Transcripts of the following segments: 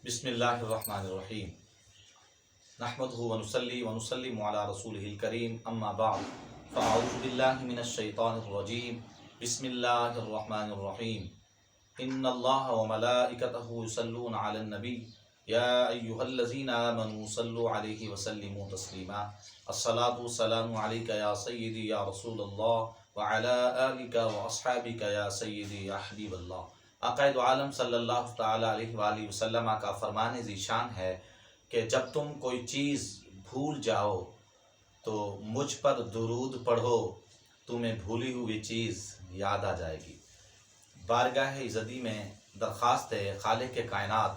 بسم اللہ الرحمن الرحیم نحمدہ ونصلی ونسلم علی رسولہ الکریم اما بعد فاعوذ باللہ من الشیطان الرجیم بسم اللہ الرحمن الرحیم ان اللہ وملائکتہ یصلون علی النبی یا ایہا الذین آمنوا صلوا علیہ وسلموا تسلیما الصلاۃ والسلام علیک یا سیدی یا رسول اللہ وعلی آلک واصحابک یا سیدی یا حبیب اللہ۔ عقائد عالم صلی اللہ تعالیٰ علیہ وآلہ وسلم کا فرمان ذیشان ہے کہ جب تم کوئی چیز بھول جاؤ تو مجھ پر درود پڑھو، تمہیں بھولی ہوئی چیز یاد آ جائے گی۔ بارگاہ عزتی میں درخواست ہے خالق کائنات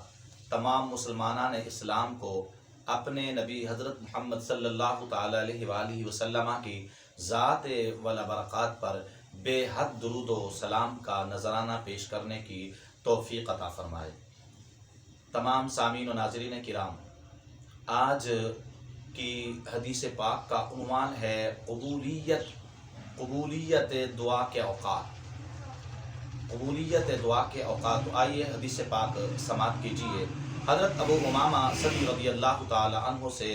تمام مسلمانان اسلام کو اپنے نبی حضرت محمد صلی اللہ تعالیٰ علیہ وآلہ وسلم کی ذات والا برکات پر بے حد درود و سلام کا نذرانہ پیش کرنے کی توفیق عطا فرمائے۔ تمام سامعین و ناظرین کرام، آج کی حدیث پاک کا عنوان ہے قبولیت دعا کے اوقات۔ قبولیت دعا کے اوقات۔ تو آئیے حدیث پاک سماعت کیجیے۔ حضرت ابو امامہ صدی رضی اللہ تعالی عنہ سے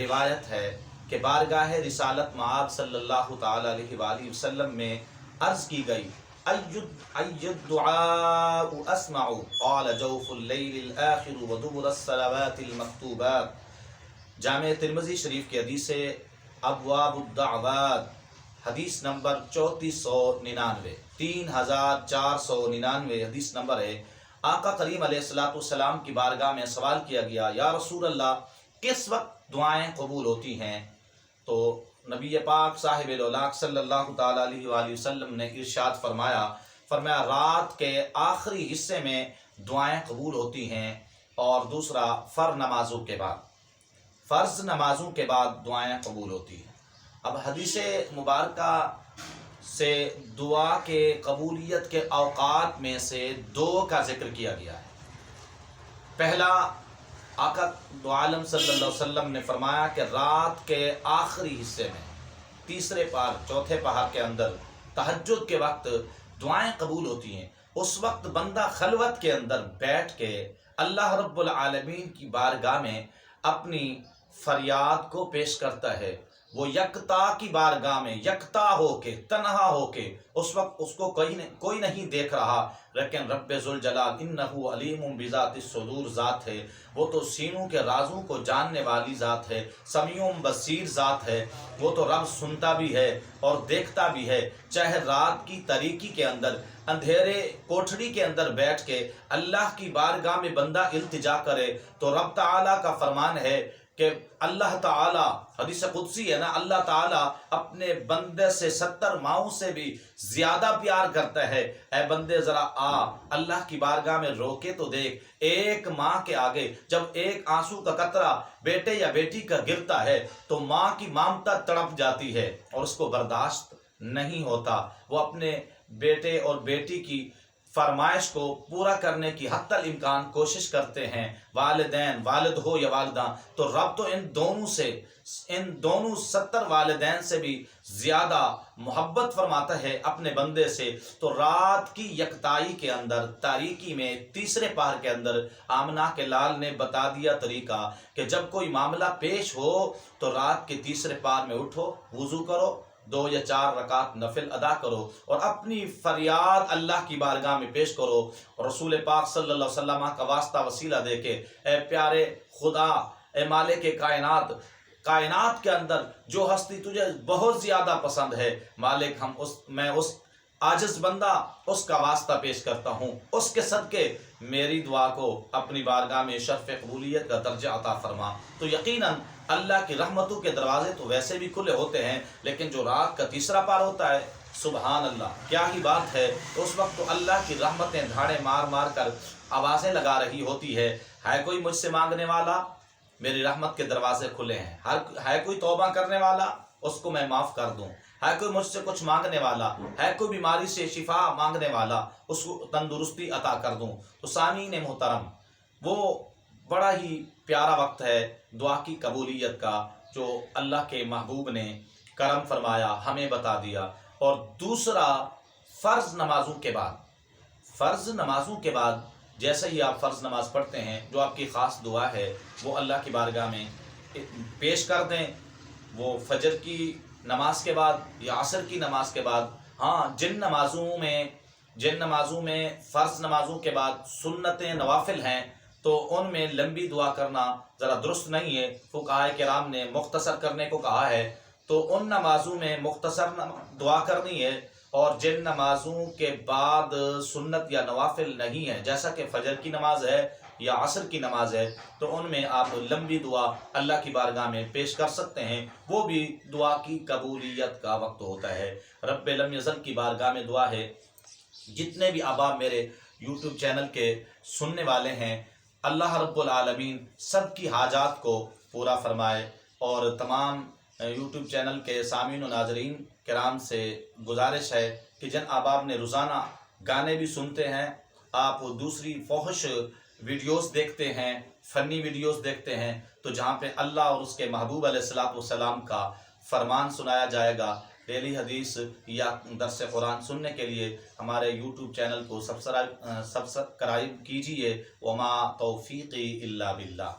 روایت ہے کہ بارگاہ رسالت مآب صلی اللہ تعالی علیہ وآلہ وسلم میں عرض کی گئی ای الدعاء اسمع قال جوف اللیل الاخر ودبر الصلوات المکتوبات۔ جامع ترمذی شریف کی حدیث ابواب الدعوات، حدیث نمبر 3499 3499 حدیث نمبر ہے۔ آقا کریم علیہ السلام کی بارگاہ میں سوال کیا گیا، یا رسول اللہ کس وقت دعائیں قبول ہوتی ہیں؟ تو نبی پاک صاحب الاولاق صلی اللہ تعالیٰ علیہ وآلہ وسلم نے ارشاد فرمایا رات کے آخری حصے میں دعائیں قبول ہوتی ہیں، اور دوسرا فرض نمازوں کے بعد دعائیں قبول ہوتی ہیں۔ اب حدیث مبارکہ سے دعا کے قبولیت کے اوقات میں سے دو کا ذکر کیا گیا ہے۔ پہلا، آقا دو عالم صلی اللہ علیہ وسلم نے فرمایا کہ رات کے آخری حصے میں تیسرے پہر چوتھے پہر کے اندر تہجد کے وقت دعائیں قبول ہوتی ہیں۔ اس وقت بندہ خلوت کے اندر بیٹھ کے اللہ رب العالمین کی بارگاہ میں اپنی فریاد کو پیش کرتا ہے۔ وہ یکتا کی بارگاہ میں یکتا ہو کے تنہا ہو کے، اس وقت اس کو کوئی نہیں دیکھ رہا، لیکن رب ذوالجلال انہ علیم بذات الصدور ذات ہے، وہ تو سینوں کے رازوں کو جاننے والی ذات ہے، سمیع بصیر ذات ہے۔ وہ تو رب سنتا بھی ہے اور دیکھتا بھی ہے۔ چاہے رات کی تاریکی کے اندر اندھیرے کوٹھڑی کے اندر بیٹھ کے اللہ کی بارگاہ میں بندہ التجا کرے تو رب تعالیٰ کا فرمان ہے کہ اللہ تعالیٰ، حدیث قدسی ہے نا، اللہ تعالیٰ اپنے بندے سے 70 ماؤں سے بھی زیادہ پیار کرتا ہے۔ اے بندے ذرا آ اللہ کی بارگاہ میں رو کے تو دیکھ، ایک ماں کے آگے جب ایک آنسو کا قطرہ بیٹے یا بیٹی کا گرتا ہے تو ماں کی ممتا تڑپ جاتی ہے اور اس کو برداشت نہیں ہوتا۔ وہ اپنے بیٹے اور بیٹی کی فرمائش کو پورا کرنے کی حتی الامکان کوشش کرتے ہیں، والدین، والد ہو یا والدہ، تو رب تو ان دونوں 70 والدین سے بھی زیادہ محبت فرماتا ہے اپنے بندے سے۔ تو رات کی یکتائی کے اندر تاریکی میں تیسرے پہر کے اندر آمنہ کے لال نے بتا دیا طریقہ کہ جب کوئی معاملہ پیش ہو تو رات کے تیسرے پہر میں اٹھو، وضو کرو، 2 یا 4 رکعت نفل ادا کرو اور اپنی فریاد اللہ کی بارگاہ میں پیش کرو، اور رسول پاک صلی اللہ علیہ وسلم کا واسطہ وسیلہ دے کے اے پیارے خدا، اے مالک کائنات کے اندر جو ہستی تجھے بہت زیادہ پسند ہے، مالک میں اس عاجز بندہ اس کا واسطہ پیش کرتا ہوں، اس کے صدقے میری دعا کو اپنی بارگاہ میں شرف قبولیت کا درجہ عطا فرما۔ تو یقیناً اللہ کی رحمتوں کے دروازے تو ویسے بھی کھلے ہوتے ہیں، لیکن جو رات کا تیسرا پہر ہوتا ہے، سبحان اللہ، کیا ہی بات ہے، اس وقت تو اللہ کی رحمتیں دھاڑے مار مار کر آوازیں لگا رہی ہوتی ہے کوئی مجھ سے مانگنے والا، میری رحمت کے دروازے کھلے ہیں، ہے کوئی توبہ کرنے والا، اس کو میں معاف کر دوں، ہے کوئی مجھ سے کچھ مانگنے والا، ہے کوئی بیماری سے شفا مانگنے والا، اس کو تندرستی عطا کر دوں۔ تو سامعین محترم، وہ بڑا ہی پیارا وقت ہے دعا کی قبولیت کا، جو اللہ کے محبوب نے کرم فرمایا، ہمیں بتا دیا۔ اور دوسرا، فرض نمازوں کے بعد جیسے ہی آپ فرض نماز پڑھتے ہیں جو آپ کی خاص دعا ہے وہ اللہ کی بارگاہ میں پیش کر دیں، وہ فجر کی نماز کے بعد یا عصر کی نماز کے بعد۔ ہاں، جن نمازوں میں فرض نمازوں کے بعد سنتیں نوافل ہیں تو ان میں لمبی دعا کرنا ذرا درست نہیں ہے، فقہاء کرام نے مختصر کرنے کو کہا ہے، تو ان نمازوں میں مختصر دعا کرنی ہے۔ اور جن نمازوں کے بعد سنت یا نوافل نہیں ہے، جیسا کہ فجر کی نماز ہے یا عصر کی نماز ہے، تو ان میں آپ لمبی دعا اللہ کی بارگاہ میں پیش کر سکتے ہیں، وہ بھی دعا کی قبولیت کا وقت ہوتا ہے۔ رب لم یزل کی بارگاہ میں دعا ہے، جتنے بھی احباب میرے یوٹیوب چینل کے سننے والے ہیں، اللہ رب العالمین سب کی حاجات کو پورا فرمائے۔ اور تمام یوٹیوب چینل کے سامعین و ناظرین کرام سے گزارش ہے کہ جن احباب نے روزانہ گانے بھی سنتے ہیں، آپ دوسری فحش ویڈیوز دیکھتے ہیں، فنی ویڈیوز دیکھتے ہیں، تو جہاں پہ اللہ اور اس کے محبوب علیہ السلام کا فرمان سنایا جائے گا، ڈیلی حدیث یا درس قرآن سننے کے لیے ہمارے یوٹیوب چینل کو سبسکرائب کیجیے۔ وما توفیقی الا باللہ۔